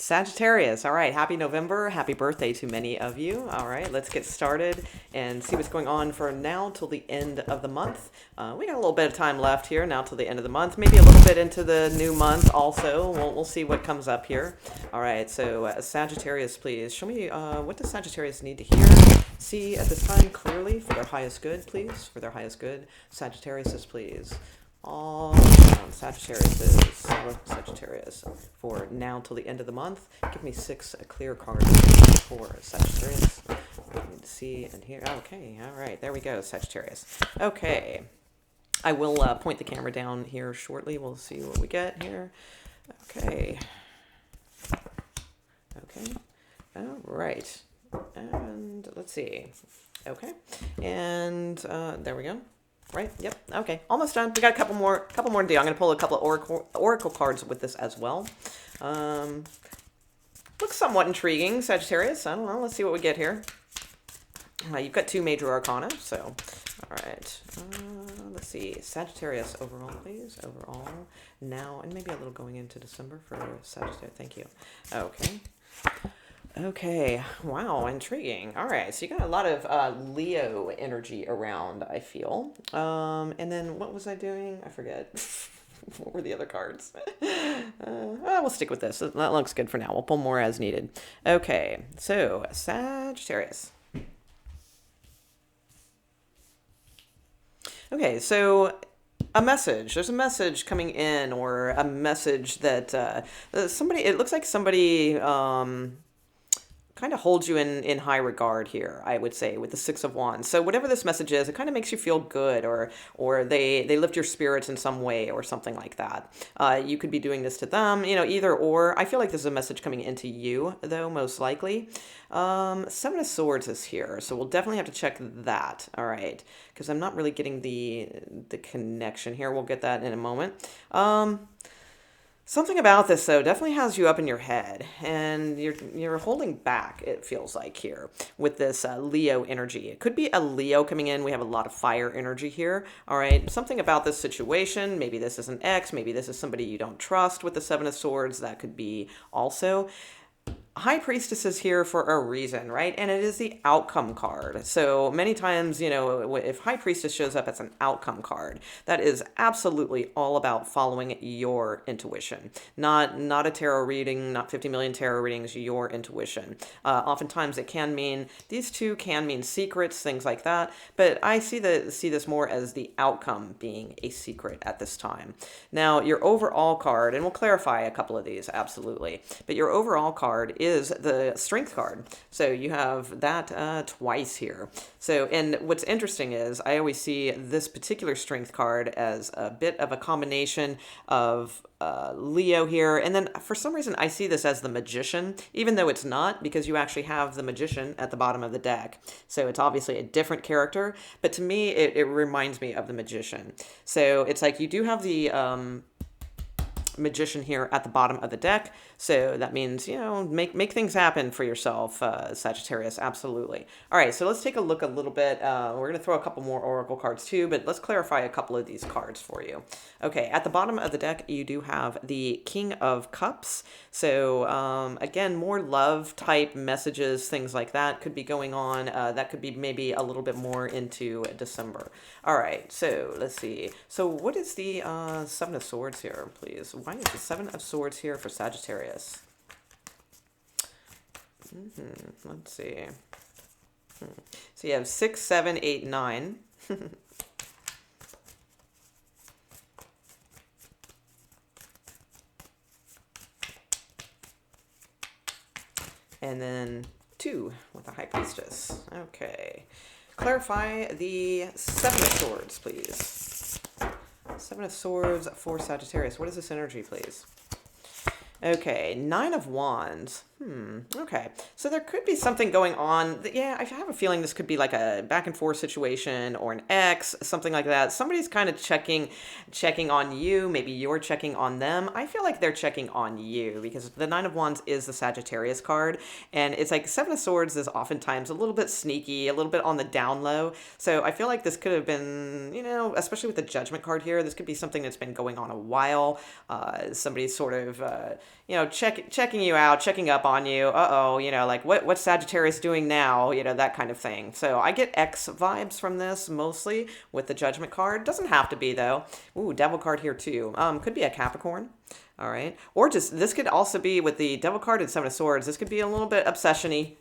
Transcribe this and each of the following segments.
Sagittarius. All right. Happy November. Happy birthday to many of you. All right. Let's get started and see what's going on for now till the end of the month. We got a little bit of time left here now till the end of the month. Maybe a little bit into the new month also. We'll see what comes up here. All right. So Sagittarius, please show me what does Sagittarius need to hear, see at this time clearly for their highest good, please. For their highest good. Sagittarius, please. All around Sagittarius for now till the end of the month. Give me 6 clear cards for Sagittarius. I need to see and hear. Okay, all right, there we go, Sagittarius. Okay, I will point the camera down here shortly. We'll see what we get here. Okay. All right, and let's see. Okay, and there we go. Right. Yep. Okay. Almost done. We got a couple more to do. I'm going to pull a couple of oracle cards with this as well. Looks somewhat intriguing, Sagittarius. I don't know. Let's see what we get here. You've got 2 major arcana. So, all right. Let's see. Sagittarius overall, please. Overall now, and maybe a little going into December for Sagittarius. Thank you. Okay. Okay, wow, intriguing. All right, so you got a lot of Leo energy around, I feel. And then what was I doing? I forget. What were the other cards? We'll stick with this. That looks good for now. We'll pull more as needed. Okay, so Sagittarius. Okay, so a message. There's a message coming in, or a message that somebody, it looks like somebody kind of holds you in high regard here, I would say, with the 6 of Wands. So whatever this message is, it kind of makes you feel good, or they lift your spirits in some way or something like that. You could be doing this to them, you know, either or. I feel like this is a message coming into you, though, most likely. 7 of Swords is here, so we'll definitely have to check that, all right, because I'm not really getting the connection here. We'll get that in a moment. Something about this, though, definitely has you up in your head, and you're holding back, it feels like, here with this Leo energy. It could be a Leo coming in. We have a lot of fire energy here, all right? Something about this situation. Maybe this is an ex. Maybe this is somebody you don't trust with the 7 of Swords. That could be also. High Priestess is here for a reason, right? And it is the outcome card. So many times, you know, if High Priestess shows up as an outcome card, that is absolutely all about following your intuition. Not a tarot reading, not 50 million tarot readings, your intuition. Oftentimes it can mean, these two can mean secrets, things like that. But I see this more as the outcome being a secret at this time. Now, your overall card, and we'll clarify a couple of these, absolutely. But your overall card is the Strength card. So you have that twice here. So, and what's interesting is I always see this particular Strength card as a bit of a combination of Leo here, and then for some reason I see this as the Magician, even though it's not, because you actually have the Magician at the bottom of the deck. So it's obviously a different character, but to me it reminds me of the Magician. So it's like you do have the Magician here at the bottom of the deck, so that means, you know, make things happen for yourself, Sagittarius, absolutely. All right, so let's take a look a little bit. We're going to throw a couple more oracle cards too, but let's clarify a couple of these cards for you. Okay, at the bottom of the deck, you do have the King of Cups. So again, more love type messages, things like that could be going on. That could be maybe a little bit more into December. All right, so let's see. So what is the 7 of Swords here, please? Why is the 7 of Swords here for Sagittarius? Let's see. So you have 6, 7, 8, 9. And then 2 with the High Priestess. Okay. Clarify the 7 of Swords, please. 7 of Swords for Sagittarius. What is this energy, please? Okay, 9 of Wands. Okay, so there could be something going on. Yeah, I have a feeling this could be like a back and forth situation or an ex, something like that. Somebody's kind of checking on you. Maybe you're checking on them. I feel like they're checking on you because the Nine of Wands is the Sagittarius card, and it's like Seven of Swords is oftentimes a little bit sneaky, a little bit on the down low. So I feel like this could have been, especially with the Judgment card here, this could be something that's been going on a while. Somebody's sort of, checking you out, checking up on you. Like what's Sagittarius doing now? That kind of thing. So I get X vibes from this mostly with the Judgment card. Doesn't have to be though. Ooh, Devil card here too. Could be a Capricorn. All right. Or just, this could also be with the Devil card and Seven of Swords. This could be a little bit obsession-y,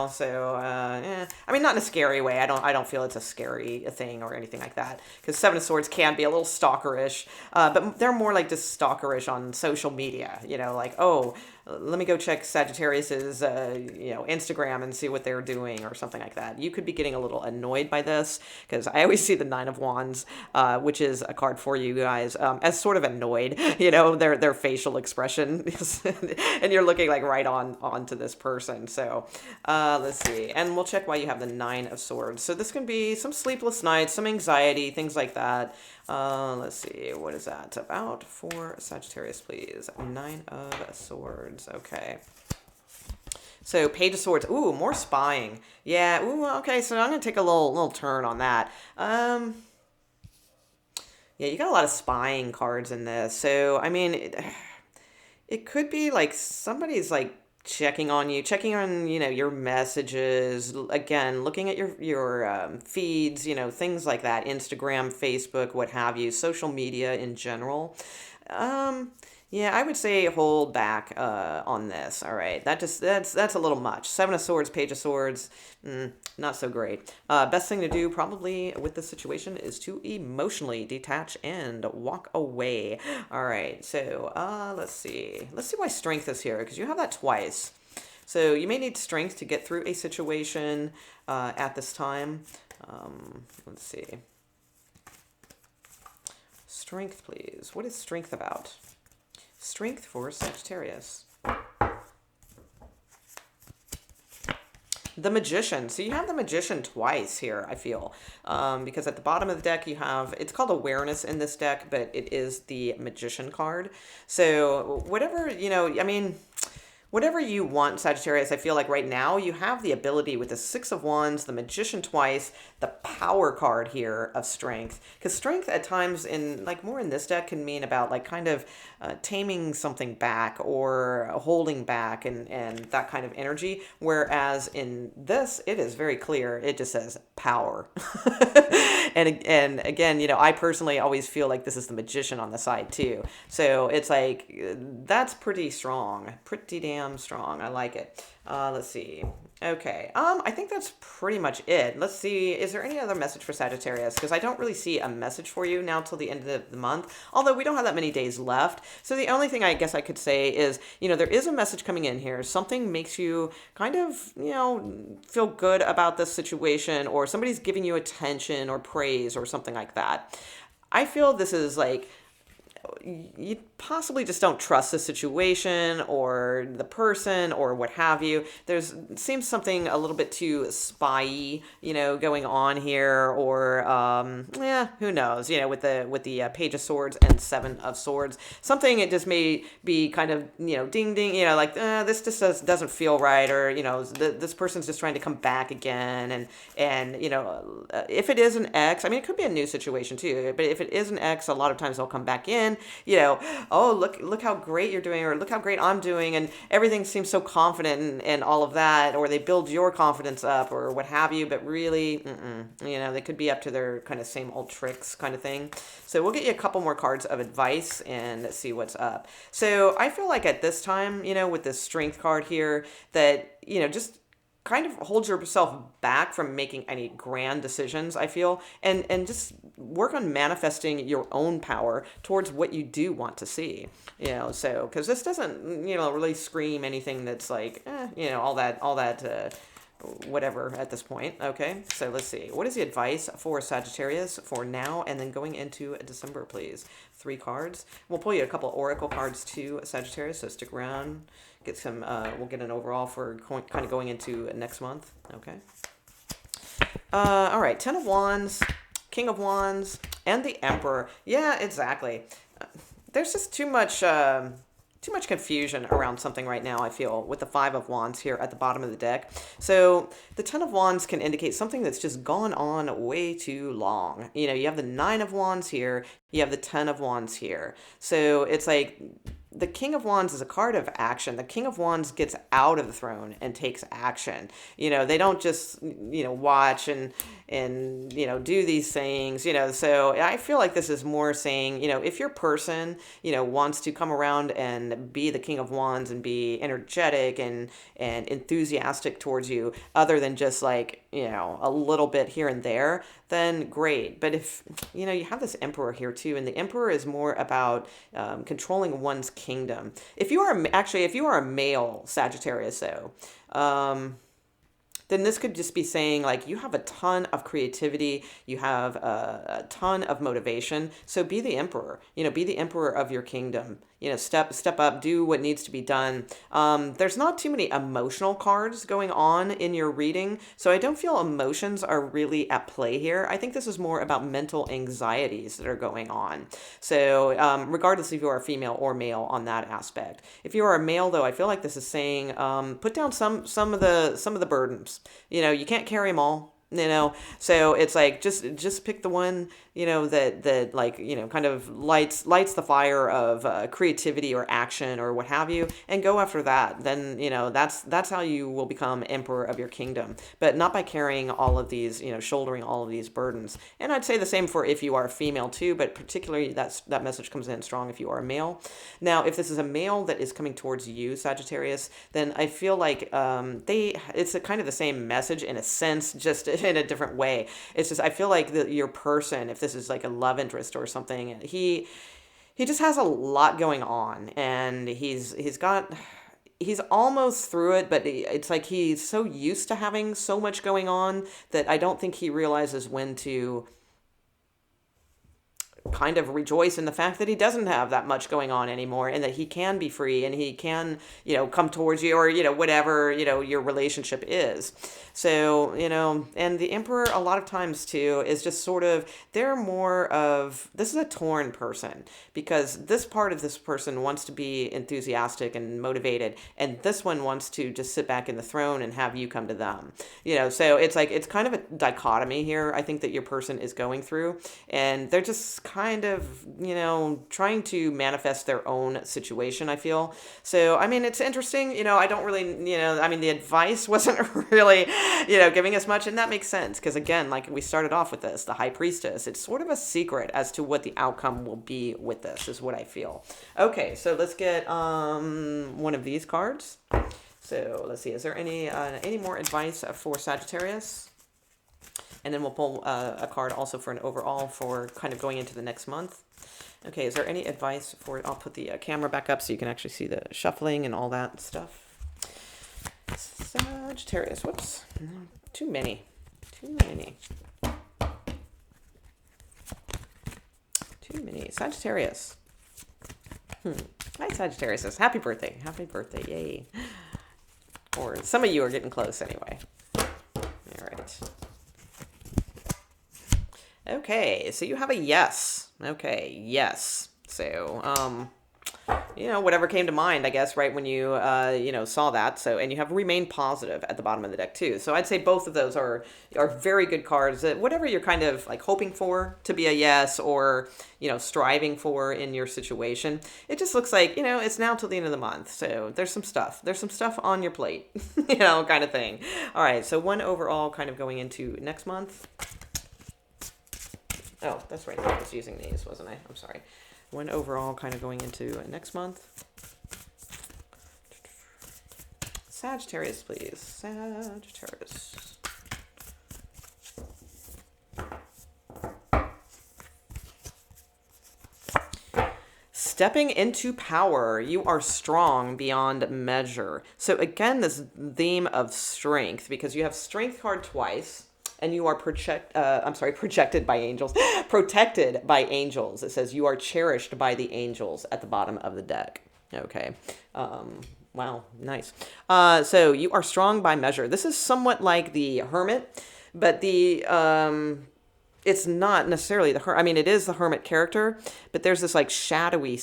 so, I mean, not in a scary way. I don't feel it's a scary thing or anything like that. Because Seven of Swords can be a little stalkerish, but they're more like just stalkerish on social media, like, oh, let me go check Sagittarius's, Instagram and see what they're doing or something like that. You could be getting a little annoyed by this because I always see the Nine of Wands, which is a card for you guys, as sort of annoyed, their facial expression, and you're looking like right onto this person. So let's see, and we'll check why you have the Nine of Swords. So this can be some sleepless nights, some anxiety, things like that. Let's see, what is that about for Sagittarius, please? Nine of Swords. Okay. So Page of Swords. Ooh, more spying. Yeah. Ooh. Okay. So I'm gonna take a little turn on that. Yeah, you got a lot of spying cards in this. So I mean, it could be like somebody's like checking on you, checking on, your messages, again, looking at your feeds, things like that, Instagram, Facebook, what have you, social media in general. Yeah, I would say hold back on this. All right, that's a little much. Seven of Swords, Page of Swords, not so great. Best thing to do probably with this situation is to emotionally detach and walk away. All right, so let's see why Strength is here, because you have that twice. So you may need strength to get through a situation at this time. Let's see. Strength, please. What is strength about? Strength for Sagittarius. The Magician. So you have the Magician twice here, I feel. Because at the bottom of the deck you have, it's called Awareness in this deck, but it is the Magician card. So whatever, whatever you want, Sagittarius, I feel like right now you have the ability with the Six of Wands, the Magician twice, the Power card here of Strength. Because Strength at times, more in this deck, can mean about like kind of taming something back or holding back and that kind of energy. Whereas in this, it is very clear. It just says power. and again, I personally always feel like this is the Magician on the side too. So it's like, that's pretty strong. Pretty damn strong. I like it. Let's see. Okay. I think that's pretty much it. Let's see. Is there any other message for Sagittarius? Because I don't really see a message for you now till the end of the month, although we don't have that many days left. So the only thing I guess I could say is, there is a message coming in here. Something makes you kind of, feel good about this situation, or somebody's giving you attention or praise or something like that. I feel this is like, you possibly just don't trust the situation or the person or what have you. Seems something a little bit too spy-y, going on here, or who knows, with the Page of Swords and Seven of Swords. Something, it just may be kind of, ding ding, this just doesn't feel right, or this person's just trying to come back again, and if it is an ex, I mean, it could be a new situation too, but if it is an ex, a lot of times they'll come back in, oh, look how great you're doing, or look how great I'm doing, and everything seems so confident and all of that, or they build your confidence up or what have you, but really, they could be up to their kind of same old tricks kind of thing. So we'll get you a couple more cards of advice and see what's up. So I feel like at this time, with this Strength card here, that, just kind of hold yourself back from making any grand decisions, I feel, and just work on manifesting your own power towards what you do want to see, because this doesn't, really scream anything that's like, all that whatever at this point. Okay, so let's see. What is the advice for Sagittarius for now and then going into December, please? 3 cards. We'll pull you a couple oracle cards too, Sagittarius, so stick around. Get some, we'll get an overall for kind of going into next month. Okay. All right, 10 of Wands, King of Wands, and the Emperor. Yeah, exactly. There's just too much confusion around something right now, I feel, with the 5 of Wands here at the bottom of the deck. So the 10 of Wands can indicate something that's just gone on way too long. You know, you have the 9 of Wands here, you have the 10 of Wands here. So it's like the King of Wands is a card of action. The King of Wands gets out of the throne and takes action. You know, they don't just, you know, watch and you know, do these things, you know. So I feel like this is more saying, you know, if your person, you know, wants to come around and be the King of Wands and be energetic and enthusiastic towards you, other than just like, you know, a little bit here and there, then great. But if, you know, you have this Emperor here too, and the Emperor is more about controlling one's kingdom. If you are if you are a male Sagittarius, though, then this could just be saying like you have a ton of creativity, you have a ton of motivation. So be the emperor, you know, be the emperor of your kingdom. You know, step up, do what needs to be done. There's not too many emotional cards going on in your reading, so I don't feel emotions are really at play here. I think this is more about mental anxieties that are going on. So regardless if you are a female or male on that aspect. If you are a male, though, I feel like this is saying put down some of the burdens. You know, you can't carry them all. You know, so it's like just pick the one, you know, that like, you know, kind of lights the fire of creativity or action or what have you, and go after that. Then, you know, that's how you will become emperor of your kingdom, but not by carrying all of these, you know, shouldering all of these burdens. And I'd say the same for if you are a female too, but particularly that message comes in strong if you are a male. Now, if this is a male that is coming towards you, Sagittarius, then I feel like it's a kind of the same message in a sense, just in a different way. It's just, I feel like your person, if this is like a love interest or something, he just has a lot going on, and he's almost through it, but it's like he's so used to having so much going on that I don't think he realizes when to kind of rejoice in the fact that he doesn't have that much going on anymore, and that he can be free and he can, you know, come towards you, or, you know, whatever, you know, your relationship is. So, you know, and the Emperor a lot of times too is just sort of, they're more of, this is a torn person, because this part of this person wants to be enthusiastic and motivated, and this one wants to just sit back in the throne and have you come to them, you know. So it's like, it's kind of a dichotomy here, I think, that your person is going through, and they're just kind of, you know, trying to manifest their own situation, I feel. So, I mean, it's interesting, you know, I don't really, you know, I mean, the advice wasn't really, you know, giving us much, and that makes sense, because again, like we started off with this, the High Priestess, it's sort of a secret as to what the outcome will be with this, is what I feel. Okay, so let's get one of these cards. So let's see, is there any more advice for Sagittarius? And then we'll pull a card also for an overall for kind of going into the next month. Okay, is there any advice for, I'll put the camera back up so you can actually see the shuffling and all that stuff. Sagittarius, whoops, too many. Sagittarius. Hi, Sagittarius. Happy birthday, yay. Or some of you are getting close anyway. All right. Okay, so you have a yes. Okay, yes. So, you know, whatever came to mind, I guess, right when you, you know, saw that. So, and you have remain positive at the bottom of the deck too. So I'd say both of those are very good cards. Whatever you're kind of like hoping for to be a yes, or, you know, striving for in your situation, it just looks like, you know, it's now till the end of the month. So there's some stuff on your plate, you know, kind of thing. All right, so one overall kind of going into next month. Oh, that's right. I was using these, wasn't I? I'm sorry. One overall kind of going into next month. Sagittarius, please. Sagittarius. stepping into power. You are strong beyond measure. So again, this theme of strength, because you have strength card twice, and you are projected by angels, protected by angels. It says you are cherished by the angels at the bottom of the deck. Okay. Wow, nice. So you are strong by measure. This is somewhat like the Hermit, but it's not necessarily the Hermit. I mean, it is the Hermit character, but there's this like shadowy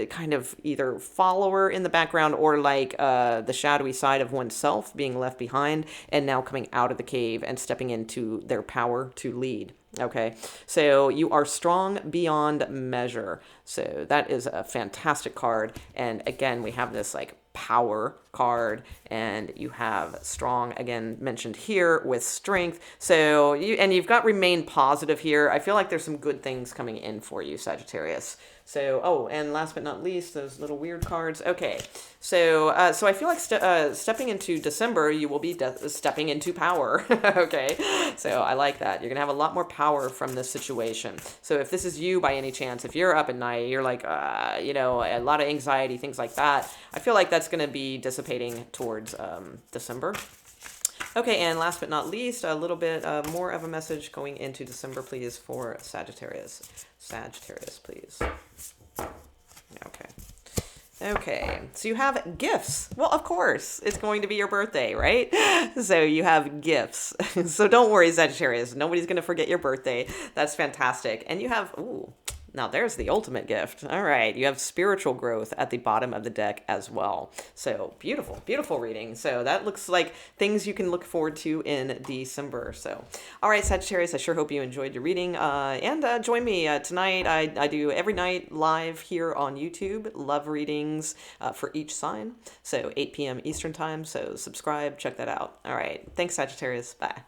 kind of either follower in the background, or like the shadowy side of oneself being left behind and now coming out of the cave and stepping into their power to lead. Okay, so you are strong beyond measure. So that is a fantastic card. And again, we have this like power card, and you have strong again mentioned here with strength. So you've got remain positive here. I feel like there's some good things coming in for you, Sagittarius. So, oh, and last but not least, those little weird cards. Okay, so I feel like stepping into December, you will be stepping into power. Okay, so I like that. You're going to have a lot more power from this situation. So if this is you by any chance, if you're up at night, you're like, a lot of anxiety, things like that, I feel like that's going to be dissipating towards December. Okay, and last but not least, a little bit more of a message going into December, please, for Sagittarius. Sagittarius, please. Okay, so you have gifts. Well, of course, it's going to be your birthday, right? So you have gifts. So don't worry, Sagittarius. Nobody's going to forget your birthday. That's fantastic. And you have, ooh, now there's the ultimate gift. All right, you have spiritual growth at the bottom of the deck as well. So beautiful, beautiful reading. So that looks like things you can look forward to in December. So, all right, Sagittarius, I sure hope you enjoyed your reading. And join me tonight. I do every night live here on YouTube, love readings for each sign. So 8 p.m. Eastern time. So subscribe, check that out. All right, thanks, Sagittarius. Bye.